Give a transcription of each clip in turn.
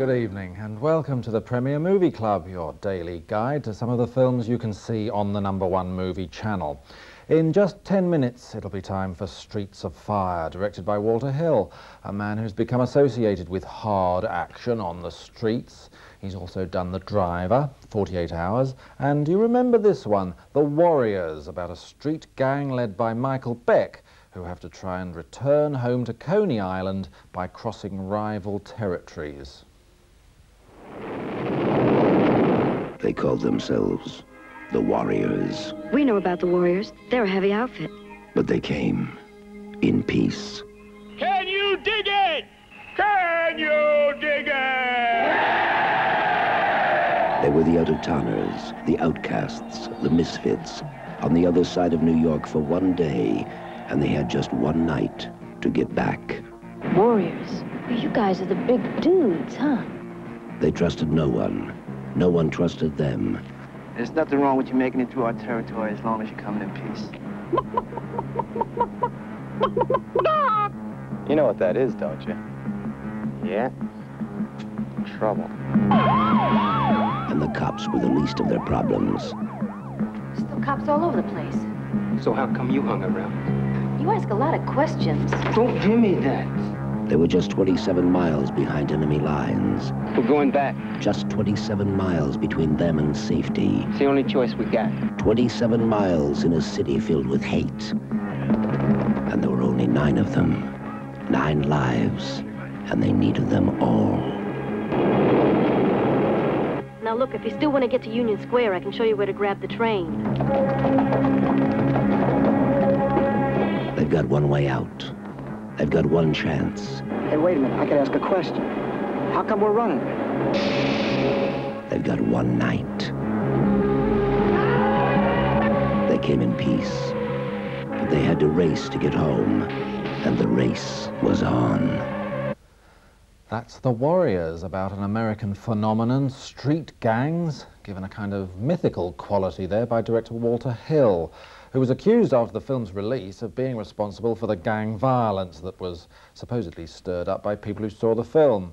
Good evening and welcome to the Premier Movie Club, your daily guide to some of the films you can see on the #1 movie channel. In just 10 minutes it'll be time for Streets of Fire, directed by Walter Hill, a man who's become associated with hard action on the streets. He's also done The Driver, 48 Hours, and you remember this one, The Warriors, about a street gang led by Michael Beck, who have to try and return home to Coney Island by crossing rival territories. They called themselves the Warriors. We know about the Warriors. They're a heavy outfit. But they came in peace. Can you dig it? Can you dig it? They were the out-of-towners, the outcasts, the misfits, on the other side of New York for one day, and they had just one night to get back. Warriors? You guys are the big dudes, huh? They trusted no one. No one trusted them. There's nothing wrong with you making it through our territory as long as you're coming in peace. You know what that is, don't you? Yeah? Trouble. And the cops were the least of their problems. Still cops all over the place. So how come you hung around? You ask a lot of questions. Don't give me that. They were just 27 miles behind enemy lines. We're going back. Just 27 miles between them and safety. It's the only choice we got. 27 miles in a city filled with hate. And there were only 9 of them. 9 lives. And they needed them all. Now look, if you still want to get to Union Square, I can show you where to grab the train. They've got one way out. They've got one chance. Hey, wait a minute. I could ask a question. How come we're running? They've got one night. They came in peace, but they had to race to get home, and the race was on. That's The Warriors, about an American phenomenon, street gangs, given a kind of mythical quality there by director Walter Hill, who was accused after the film's release of being responsible for the gang violence that was supposedly stirred up by people who saw the film.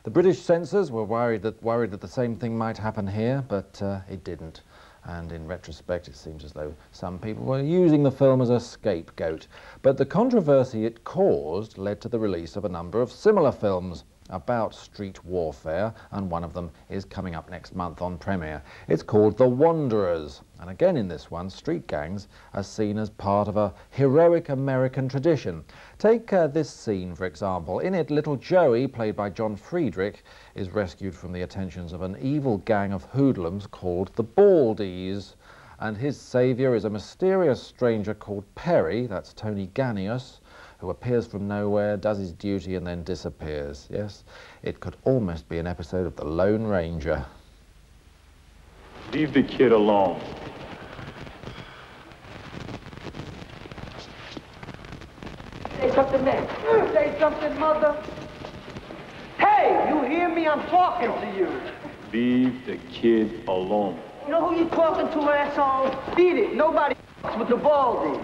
The British censors were worried that the same thing might happen here, but it didn't. And in retrospect, it seems as though some people were using the film as a scapegoat. But the controversy it caused led to the release of a number of similar films about street warfare, and one of them is coming up next month on Premiere. It's called The Wanderers, and again in this one, street gangs are seen as part of a heroic American tradition. Take this scene, for example. In it, little Joey, played by John Friedrich, is rescued from the attentions of an evil gang of hoodlums called the Baldies, and his saviour is a mysterious stranger called Perry, that's Tony Ganius, who appears from nowhere, does his duty, and then disappears. Yes, it could almost be an episode of The Lone Ranger. Leave the kid alone. Say something, man. Say something, mother. Hey, you hear me? I'm talking to you. Leave the kid alone. You know who you talking to, asshole? Beat it. Nobody with the Baldies.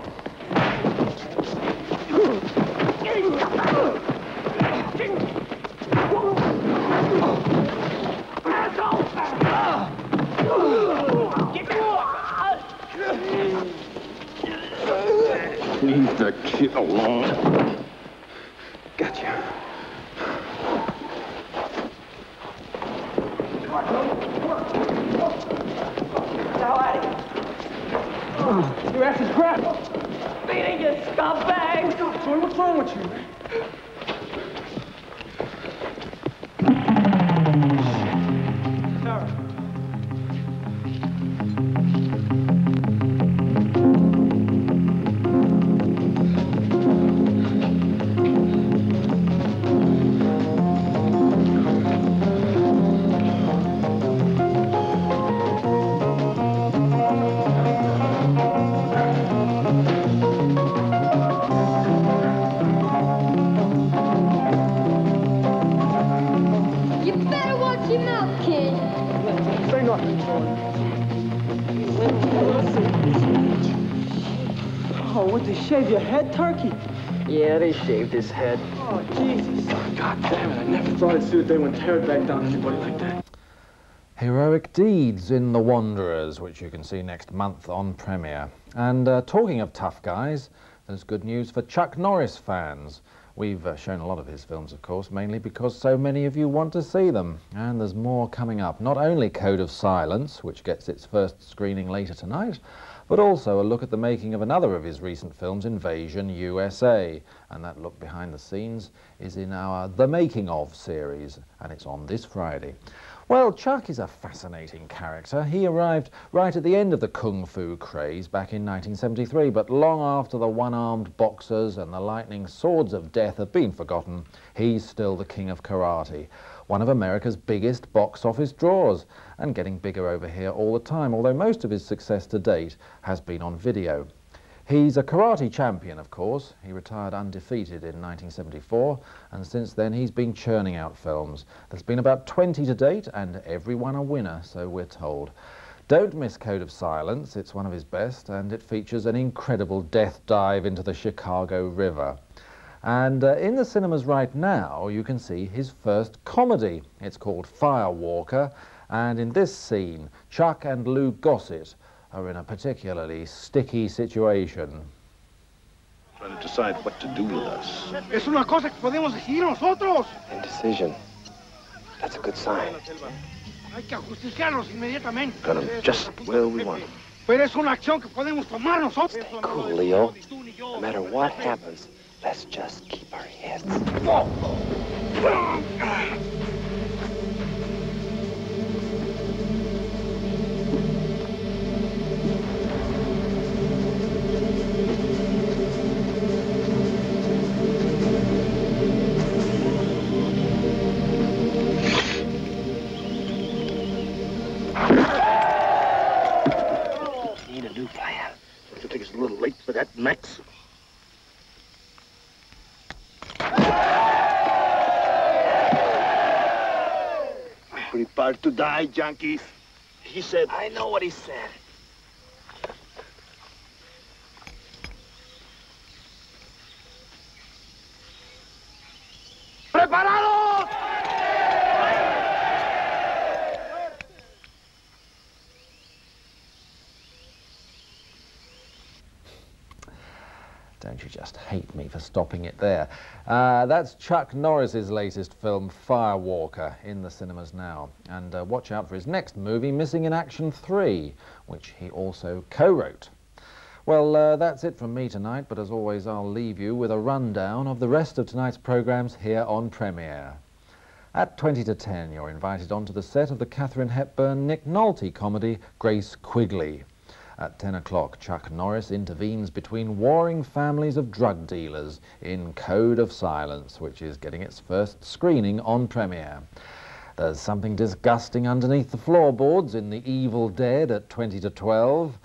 Leave the kid alone. Gotcha. Your ass is crap. Beating you, scumbag. What's wrong with you, man? Oh, what, to shave your head, turkey? Yeah, they shaved his head. Oh, Jesus. God damn it, I never thought I'd see the day when Terror backed down on anybody like that. Heroic Deeds in The Wanderers, which you can see next month on Premiere. And talking of tough guys, there's good news for Chuck Norris fans. We've shown a lot of his films, of course, mainly because so many of you want to see them. And there's more coming up. Not only Code of Silence, which gets its first screening later tonight, but also a look at the making of another of his recent films, Invasion USA. And that look behind the scenes is in our The Making Of series, and it's on this Friday. Well, Chuck is a fascinating character. He arrived right at the end of the Kung Fu craze back in 1973, but long after the one-armed boxers and the lightning swords of death have been forgotten, he's still the king of karate, one of America's biggest box office draws, and getting bigger over here all the time, although most of his success to date has been on video. He's a karate champion, of course. He retired undefeated in 1974, and since then he's been churning out films. There's been about 20 to date, and every one a winner, so we're told. Don't miss Code of Silence. It's one of his best, and it features an incredible death dive into the Chicago River. And in the cinemas right now, you can see his first comedy. It's called Firewalker, and in this scene, Chuck and Lou Gossett are in a particularly sticky situation. Trying to decide what to do with us. Es una cosa que podemos decidir nosotros. Indecision. That's a good sign. Hay que ajusticiarlos inmediatamente. Got him just where we want him. Pero es una acción que podemos tomar nosotros. Stay cool, Leo. No matter what happens, let's just keep our heads. Need a new plan. Don't you think it's a little late for that, Max? Prepare to die, junkies. He said... I know what he said. ¡Preparados! Don't you just hate me for stopping it there? That's Chuck Norris's latest film, Firewalker, in the cinemas now. And watch out for his next movie, Missing in Action 3, which he also co-wrote. Well, that's it from me tonight, but as always, I'll leave you with a rundown of the rest of tonight's programmes here on Premiere. At 20 to 10, you're invited onto the set of the Katharine Hepburn, Nick Nolte comedy, Grace Quigley. At 10 o'clock, Chuck Norris intervenes between warring families of drug dealers in Code of Silence, which is getting its first screening on Premiere. There's something disgusting underneath the floorboards in The Evil Dead at 20 to 12.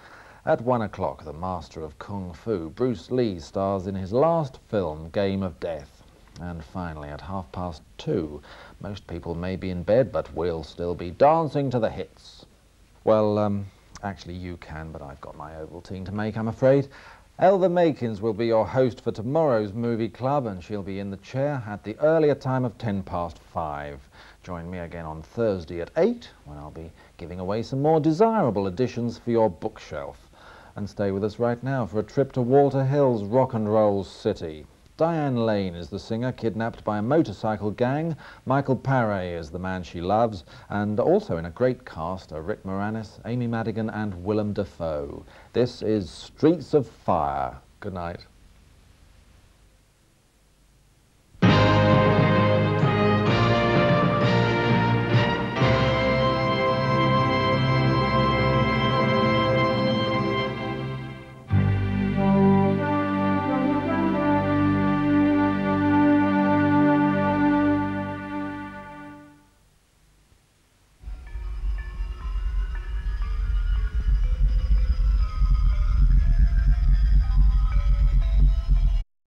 At 1 o'clock, the master of Kung Fu, Bruce Lee, stars in his last film, Game of Death. And finally, at 2:30, most people may be in bed, but we'll still be dancing to the hits. Well, actually, you can, but I've got my Ovaltine to make, I'm afraid. Elva Makins will be your host for tomorrow's movie club, and she'll be in the chair at the earlier time of 5:10. Join me again on Thursday at 8, when I'll be giving away some more desirable additions for your bookshelf. And stay with us right now for a trip to Walter Hill's rock and roll city. Diane Lane is the singer kidnapped by a motorcycle gang. Michael Paré is the man she loves. And also in a great cast are Rick Moranis, Amy Madigan and Willem Dafoe. This is Streets of Fire. Good night.